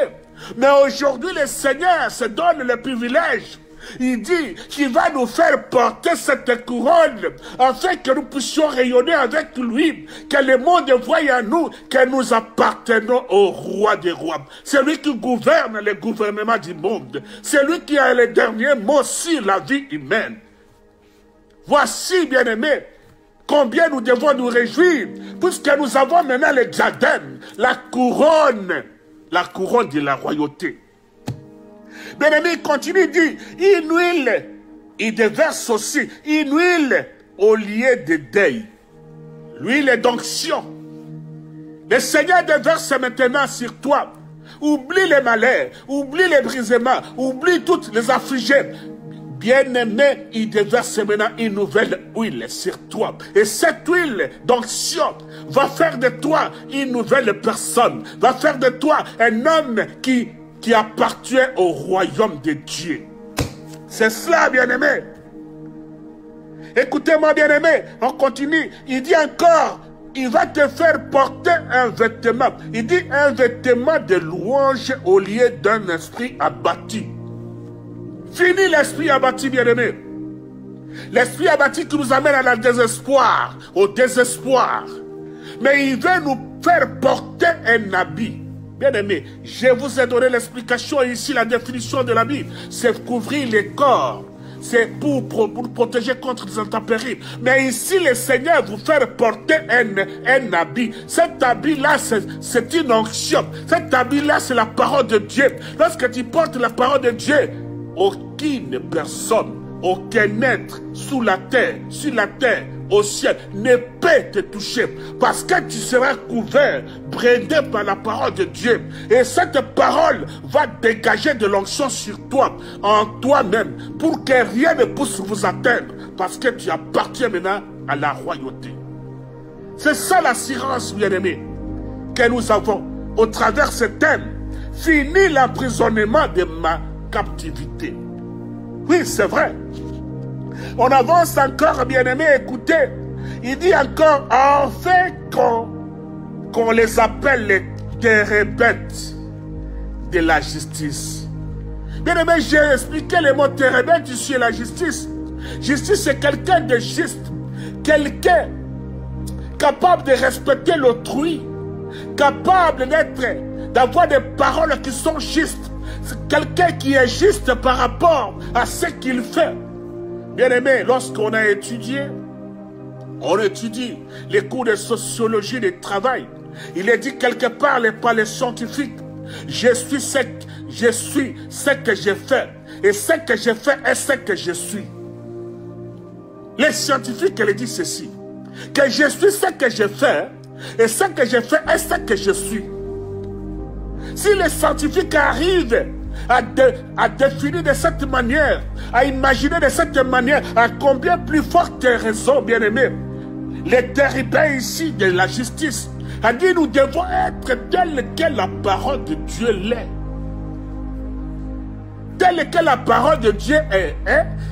Mais aujourd'hui, le Seigneur se donne le privilège. Il dit qu'il va nous faire porter cette couronne afin que nous puissions rayonner avec lui, que le monde voie en nous que nous appartenons au roi des rois. C'est lui qui gouverne le gouvernement du monde. C'est lui qui a le dernier mot sur la vie humaine. Voici, bien-aimés, combien nous devons nous réjouir, puisque nous avons maintenant le diadème, la couronne de la royauté. Bien-aimé, il continue, il dit, une huile, il déverse aussi, une huile au lieu de deuil. L'huile d'onction. Le Seigneur déverse maintenant sur toi. Oublie les malheurs, oublie les brisements, oublie toutes les affligés. Bien-aimé, il déverse maintenant une nouvelle huile sur toi. Et cette huile d'onction va faire de toi une nouvelle personne. Va faire de toi un homme qui appartient au royaume de Dieu. C'est cela, bien-aimé. Écoutez-moi, bien-aimé, on continue. Il dit encore, il va te faire porter un vêtement. Il dit un vêtement de louange au lieu d'un esprit abattu. Fini l'esprit abattu, bien-aimé. L'esprit abattu qui nous amène à désespoir, au désespoir. Mais il veut nous faire porter un habit. Bien-aimé, je vous ai donné l'explication ici, la définition de l'habit. C'est couvrir les corps. c'est pour protéger contre les intempéries. Mais ici, le Seigneur vous fait porter un habit. Cet habit-là, c'est une onction. Cet habit-là, c'est la parole de Dieu. Lorsque tu portes la parole de Dieu, aucune personne, aucun être sur la terre, au ciel, ne peut te toucher. Parce que tu seras couvert, brandé par la parole de Dieu. Et cette parole va dégager de l'onction sur toi, en toi-même, pour que rien ne puisse vous atteindre. Parce que tu appartiens maintenant à la royauté. C'est ça l'assurance, bien-aimé, que nous avons au travers de ce thème. Fini l'emprisonnement de ma captivité. Oui, c'est vrai. On avance encore, bien-aimé, écoutez. Il dit encore, enfin qu'on les appelle les térébètes de la justice. Bien-aimé, j'ai expliqué le mot térébète ici, la justice. Justice, c'est quelqu'un de juste. Quelqu'un capable de respecter l'autrui. Capable d'avoir des paroles qui sont justes. C'est quelqu'un qui est juste par rapport à ce qu'il fait. Bien-aimé, lorsqu'on a étudié, on étudie les cours de sociologie du travail. Il est dit quelque part par les scientifiques, je suis ce que j'ai fait. Et ce que j'ai fait est ce que je suis. Les scientifiques, ils disent ceci, que je suis ce que j'ai fait, et ce que j'ai fait est ce que je suis. Si les scientifiques arrivent à définir de cette manière, à imaginer de cette manière, à combien plus forte raison, bien-aimé, les terribles ici de la justice, a dit nous devons être tels que la parole de Dieu l'est. Tel que la parole de Dieu est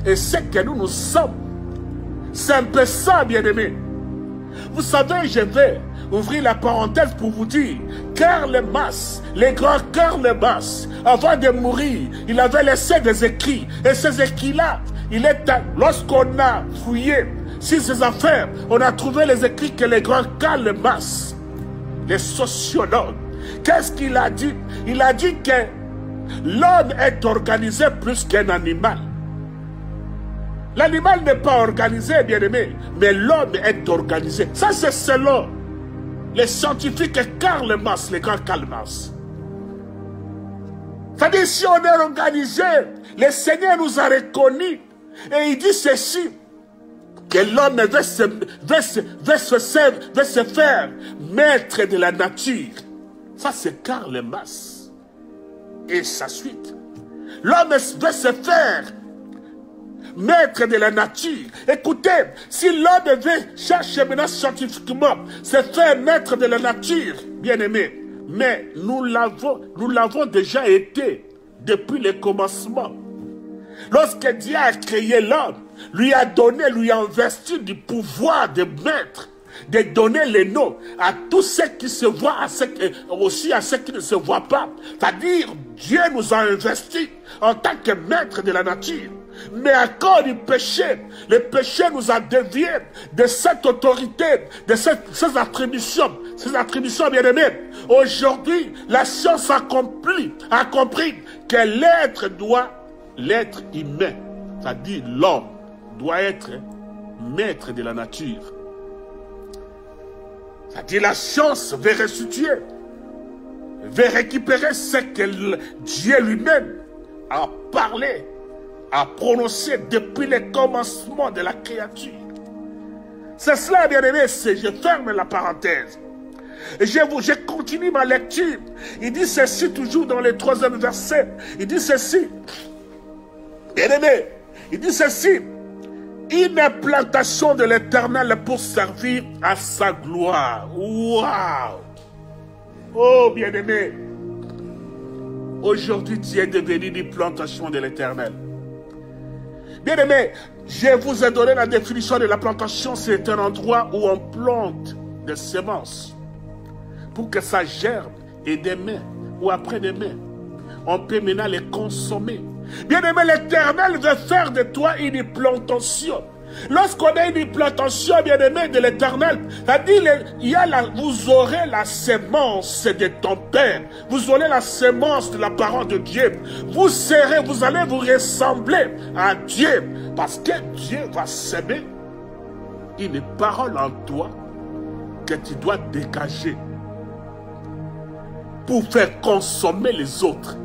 et ce que nous sommes. C'est un peu ça, bien-aimé. Vous savez, je vais ouvrir la parenthèse pour vous dire, Karl Marx, le grand Karl Marx, avant de mourir, il avait laissé des écrits. Et ces écrits-là, lorsqu'on a fouillé sur ses affaires, on a trouvé les écrits que le grand Karl Marx, le sociologue, qu'est-ce qu'il a dit? Il a dit que l'homme est organisé plus qu'un animal. L'animal n'est pas organisé, bien-aimé, mais l'homme est organisé. Ça, c'est selon les scientifiques Karl Marx, les grands Karl Marx. C'est-à-dire, si on est organisé, le Seigneur nous a reconnus. Et il dit ceci, que l'homme veut se faire maître de la nature. Ça, c'est Karl Marx. Et sa suite. L'homme veut se faire maître de la nature. Écoutez, si l'homme veut chercher maintenant scientifiquement se faire maître de la nature, bien aimé, mais nous l'avons déjà été depuis le commencement. Lorsque Dieu a créé l'homme, lui a investi du pouvoir de maître, de donner les noms à tous ceux qui se voient, aussi à ceux qui ne se voient pas. C'est-à-dire, Dieu nous a investis en tant que maître de la nature. Mais à cause du péché, le péché nous a déviés de cette autorité, de ces attributions bien-aimées. Aujourd'hui, la science a compris que l'être humain, c'est-à-dire l'homme, doit être maître de la nature. C'est-à-dire la science veut restituer, veut récupérer ce que Dieu lui-même a parlé, a prononcé depuis le commencement de la créature. C'est cela, bien-aimé, je ferme la parenthèse. Et je continue ma lecture. Il dit ceci toujours dans le 3e verset. Il dit ceci, bien-aimé, il dit ceci, une implantation de l'Éternel pour servir à sa gloire. Waouh! Oh, bien-aimé, aujourd'hui, Dieu est devenu une plantation de l'Éternel. Bien-aimé, je vous ai donné la définition de la plantation. C'est un endroit où on plante des semences pour que ça germe et demain ou après-demain, on peut maintenant les consommer. Bien-aimé, l'Éternel veut faire de toi une plantation. Lorsqu'on a une plantation, bien-aimé, de l'Éternel, c'est-à-dire, vous aurez la sémence de ton Père. Vous aurez la sémence de la parole de Dieu. Vous allez vous ressembler à Dieu. Parce que Dieu va s'aimer une parole en toi que tu dois dégager pour faire consommer les autres.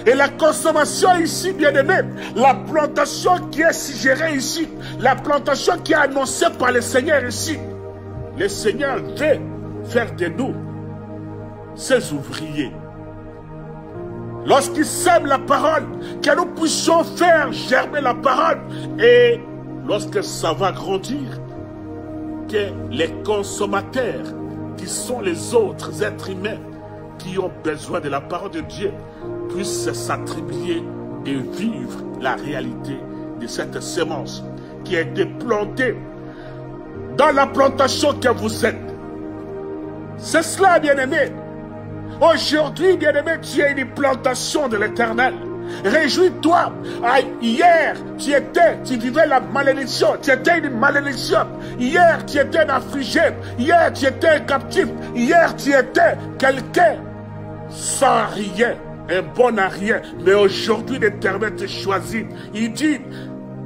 Et la consommation ici, bien-aimé, la plantation qui est suggérée ici, la plantation qui est annoncée par le Seigneur ici, le Seigneur veut faire de nous ses ouvriers. Lorsqu'il sème la parole, que nous puissions faire germer la parole, et lorsque ça va grandir, que les consommateurs, qui sont les autres êtres humains, qui ont besoin de la parole de Dieu, puissent s'attribuer et vivre la réalité de cette semence qui a été plantée dans la plantation que vous êtes. C'est cela, bien-aimé. Aujourd'hui, bien-aimé, tu es une plantation de l'Éternel. Réjouis-toi. Hier, tu vivais la malédiction. Tu étais une malédiction. Hier, tu étais un affligé. Hier, tu étais un captif. Hier, tu étais quelqu'un sans rien, un bon à rien. Mais aujourd'hui, l'Éternel te choisit. Il dit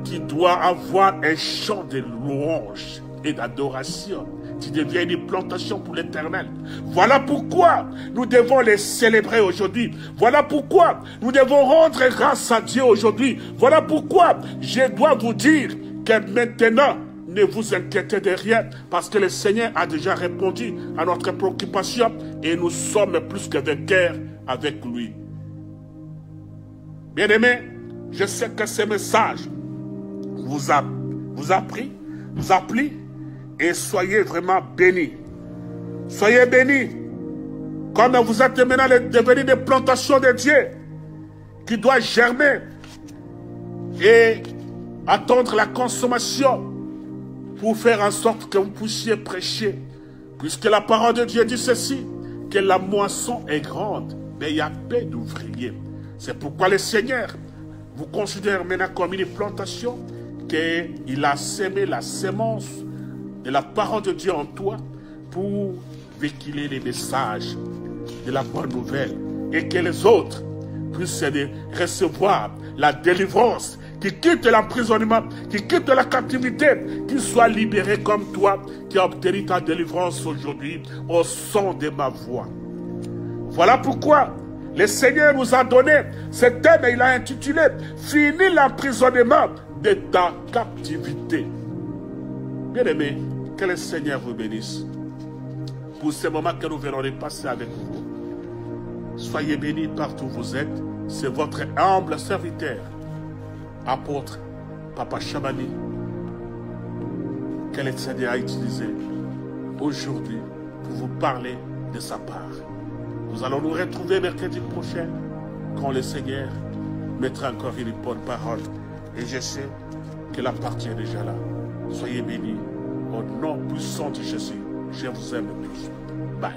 qu'il doit avoir un chant de louange et d'adoration. Tu deviens une plantation pour l'Éternel. Voilà pourquoi nous devons les célébrer aujourd'hui. Voilà pourquoi nous devons rendre grâce à Dieu aujourd'hui. Voilà pourquoi je dois vous dire que maintenant, ne vous inquiétez de rien, parce que le Seigneur a déjà répondu à notre préoccupation et nous sommes plus que vainqueurs avec lui. Bien-aimés, je sais que ce message vous a plu et soyez vraiment bénis. Soyez bénis. Comme vous êtes maintenant devenus des plantations de Dieu qui doivent germer et attendre la consommation pour faire en sorte que vous puissiez prêcher. Puisque la parole de Dieu dit ceci, que la moisson est grande, mais il y a peu d'ouvriers. C'est pourquoi le Seigneur vous considère maintenant comme une plantation, qu'il a sémé la sémence de la parole de Dieu en toi pour véhiculer les messages de la bonne nouvelle et que les autres puissent recevoir la délivrance, qui quitte l'emprisonnement, qui quitte la captivité, qui soit libéré comme toi, qui a obtenu ta délivrance aujourd'hui au son de ma voix. Voilà pourquoi le Seigneur nous a donné ce thème et il a intitulé « Fini l'emprisonnement de ta captivité ». Bien-aimés, que le Seigneur vous bénisse pour ce moment que nous venons de passer avec vous. Soyez bénis partout où vous êtes. C'est votre humble serviteur, apôtre Papa Chamani, que le Seigneur a utilisé aujourd'hui pour vous parler de sa part. Nous allons nous retrouver mercredi prochain quand le Seigneur mettra encore une bonne parole. Et je sais que la partie est déjà là. Soyez bénis au nom puissant de Jésus. Je vous aime tous. Bye.